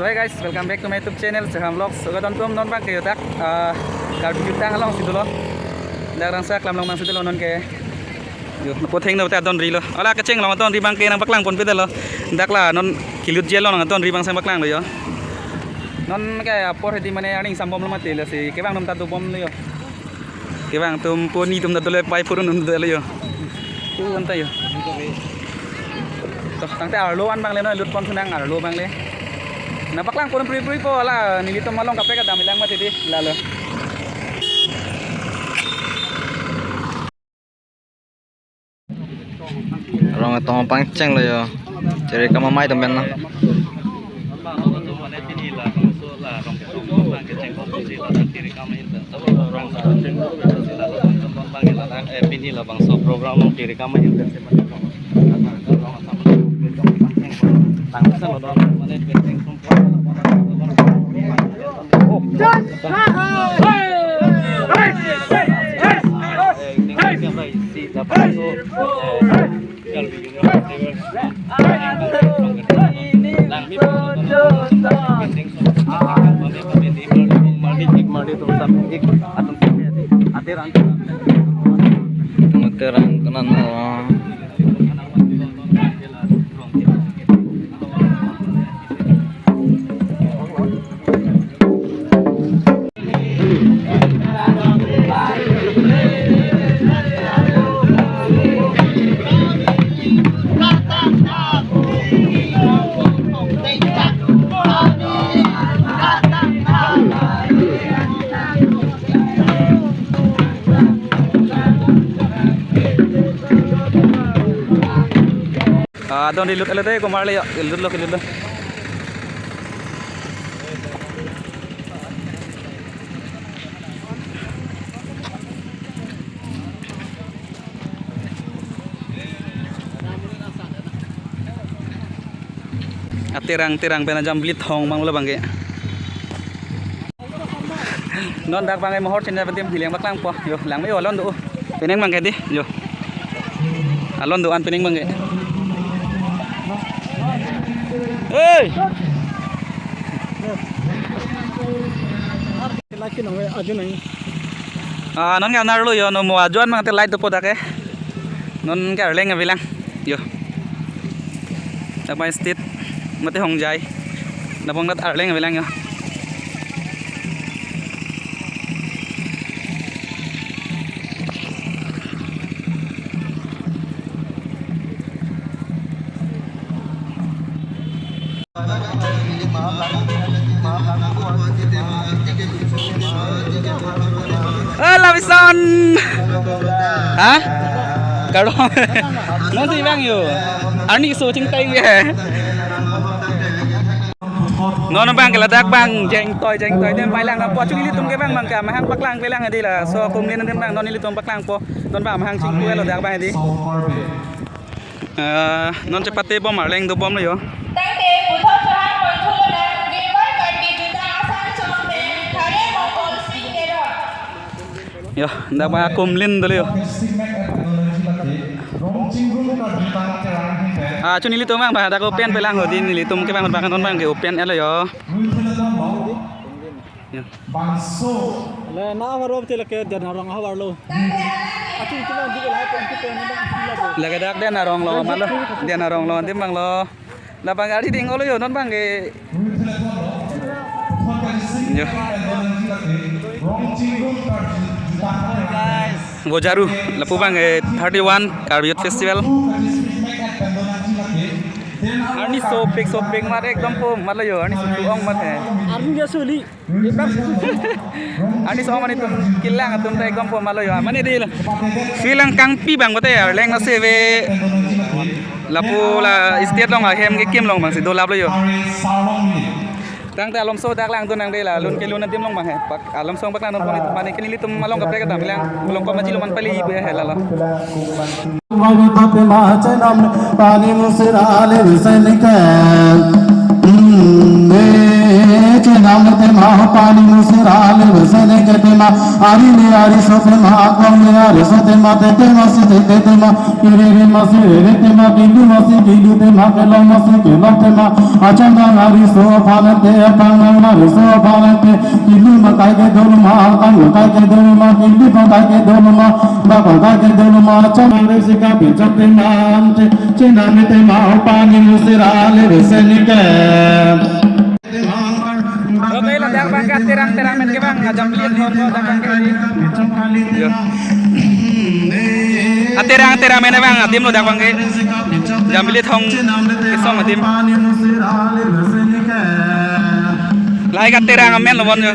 So hey guys, welcome back to my YouTube channel Saham Vlog. So gadon tum non bang kayo tak kar kita ngalong situ lo. Darang sa klam long mang situ lo non ke. Yo potheng no ta don ri lo. Ala ka cheng long don ri bang ke nang baklang pon pidal lo. Dak la non kilut jel lo nang don ri bang sang baklang lo yo. Non ke apor hedi mane aning sambom lo mate lo si ke bang nom ta tu bom lo yo. Ke bang tum poni tum da le pai purun nom da lo yo. Tu anta yo. Toh tang ta lo an bang le no lut pon sunang lo bang le. Nampak lang pun puri-puri po lah nilito malong kape ka dami lang mati di lalo. Orang tong pangceng lo yo. Cari kamu mai temen lah. Bang so program kiri kamu itu. Tangsan lo mana penting Don dilut ala tay ko marli ilut lo. Tirang pena jam blit hong mang lo bangge. Non dak bangai mohor cina pentim hilang baklang po. Yo lang me alon do. Peneng bangge di yo. Alon do an peneng bangge. Hey! Non ngau nar lo yo no mo ajuan mang te light to po dak non ka leng bilang yo. Tak mai stit mate hong jai. Napong nat leng bilang yo. Labison. Hah? Kalau nanti bang yo. Ani so ching tai ye. Non bang keladak bang jeng toy den pai lang po chung li tum ke bang ka ma hang paklang pe lang adi la so kum len den bang non li tum paklang po don ba ma hang ching tuel lo dak bang adi. Non cepate bom leng do bom lo yo. Yo, ndak ba kumlin dulu yo. Chun nilitum bang ba dak open pelang ho din nilitum ke bang ba kan bang ke open elo yo. Yo. Bangso. Le na warop te leke dan orang hawar lo. Atu itu bang juga lah kan kita bang. Lagi dak den arong lo malo. Den arong lo tim bang lo. La bang ari ding lo yo non bang ke. Yo. Bojaru lapu bang 31 Karbiyot Festival. Ani sopek mat ekdom po mat lo yo ani suong mat hai. Arun dia suli. Ani so mani tum kilang atum ta ekdom po mat lo yo. Mani di filang kangpi bang bote leng na seve lapu la state long hem ke kim long bang si do lap lo yo. Tang ta alom so dak lang tu nang de la lun ke lun tim long bang hai. Pak alom so baklang non poni pani ke nili tum malong ka preka dam lang long ko maji lo man pali ibu hai la la. Pani musirale visanika नाम ते माह पानी मुसराले वसने के ते मा आरी ने आरी सोते मा आकम ने आरी सोते मा ते मासी ते मा रे मासी रे ते मा गिलू मासी गिलू ते मा के लो मासी के लो ते मा अचंदा नारी सो फाले ते पांग नारी सो फाले ते गिलू मा काय के दोल मा काय के दोल मा गिलू मा काय के दोल मा बाबा काय के दोल मा चंदा रे सिका बिचते नाम ते नाम ते मा पानी मुसराले वसने के Oke lah dak bang terang-terang men ke bang ngajam lihat hor dak bang ke yo terang-terang men bang adim lo dak bang ke jam lihat hong isom adim lai ka terang men lo bon yo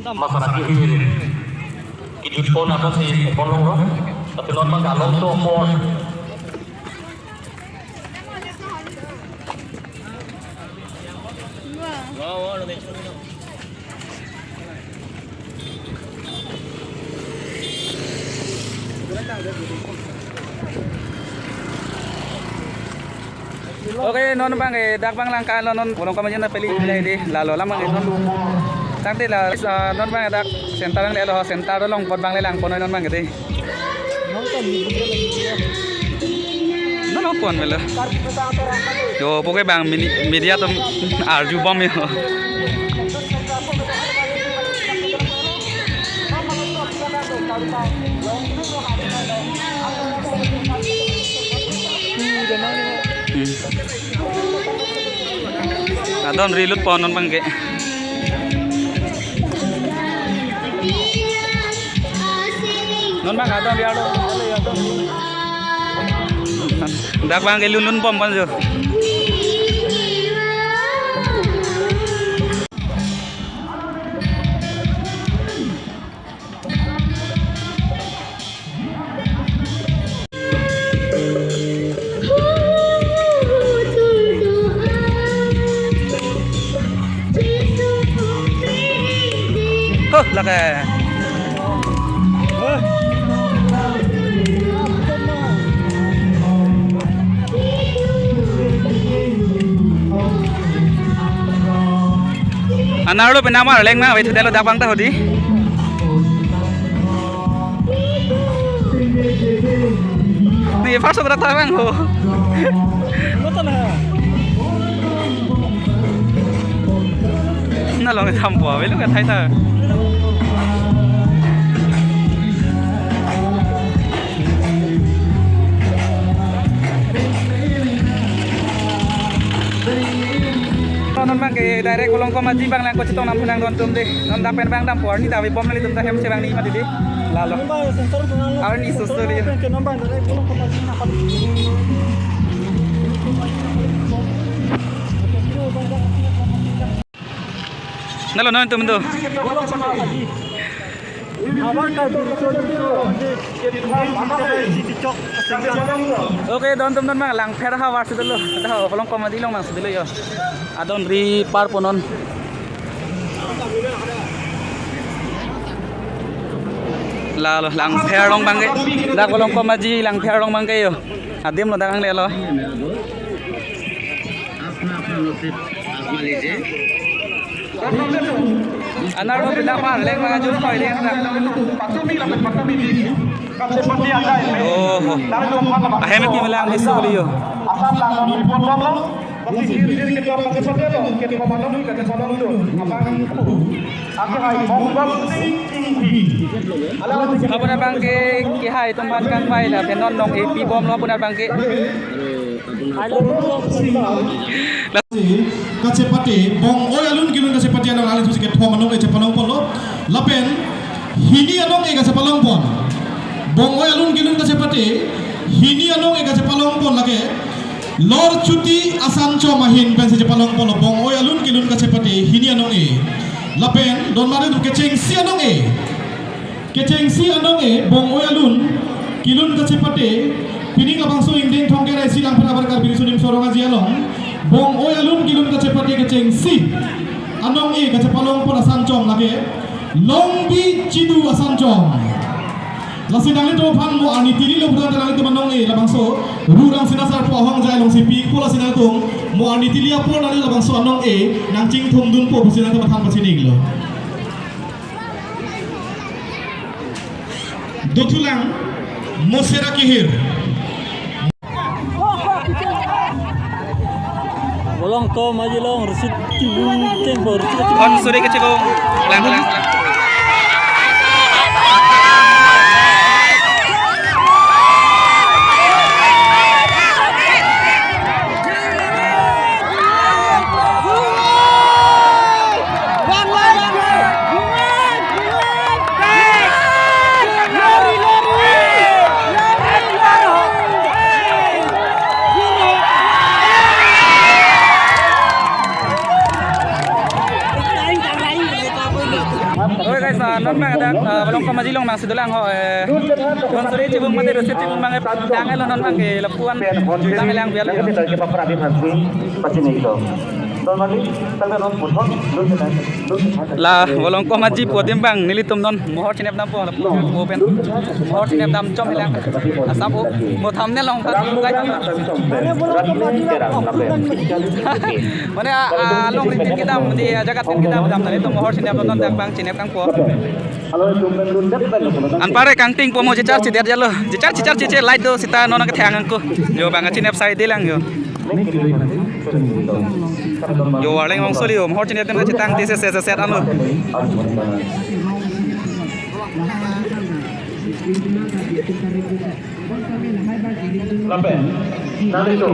masyarakat ini kidut pon atau si polong roh tapi non menggalong tuh pon Oke non bang dak bang langka non bolong kamajan na peli di lalo lamang non Tangti lah non bang dak sentar bang lelo sentar long pot bang lelang pon non bang gede non pon melo yo pokoke bang media to arju bom yo Adon rilut pon non bang ge non bang adon biado dak bang ge lun pom pan jo là kìa Anaro penama leng na itu delo dabang tahu di nih pas sudah tabang ho nó là người thầm bỏ với lúc thấy thơ non bang ke direct kolong komaji bang lang ko citong nam punang don tum de non dapen bang dam por ni tawi bom nali tum ta hem se bang ni mati de lalo awan ni susu de nalo non tum do Oke don tum don bang lang fer ha war sudelo dah kolong komaji long mang sudelo yo adon ri par ponon la lang pher long bang ge da kolong komaji lang pher long bang ge yo adim lo da ang le lo Anak lo pindah mal, leng mengajun koi leng oh, ahem ki melang isu beliau. Apa nak bangke kihai tempat kang pai dah penon nong AP bom lo apa nak bangke. Kacepati bong oyalun kilun kacepati anong alis musiket po manong e cepalong pon lo lapen hini anong e kacepalong pon bong oyalun kilun kacepati hini anong e kacepalong pon lage lor cuti asancho mahin pen cepalong pon lo bong oyalun kilun kacepati hini anong e lapen don mare du keceng si anong e bong oyalun kilun kecepate pining abang so ingding thongke rai silang perabar kar biri sudim soronga jialong bong oi alun kilun kecepate keceng si anong e kecepalong pun asan cong lagi longbi cidu asan cong lasi dang itu pan mo ani tiri lo bukan dang itu manong e labang so rurang sinasar po ahong jai long si pi pula sinang tung mo ani tili apo nali labang so anong e nang cing thum dun po sinang ke batang pasini lo dotulang mosera kihir Bolong ko majilong resit cing bor. On sudah kecil bung. Pelan. Oke guys, non bang ada balong ko majilong mang sidulang ho don sore cibung mate resit cibung bang jangan lo non bang ke lepuan jangan lang biar lah balong ko maji po timbang nilitum non mohor cinep dam po lepu pen mohor cinep dam com lang asap mo thamne long pat gai mana long ritin kita di jagat kita dam tadi itu mohor cinep non dak bang cinep kang po an pare kang ting po mo cicar citar jalo cicar cicar light do sita non ke thang angku yo bang cinep sai dilang yo yo warleng mong soli mohor cinep tem citang ti set anu Lampe, nanti itu.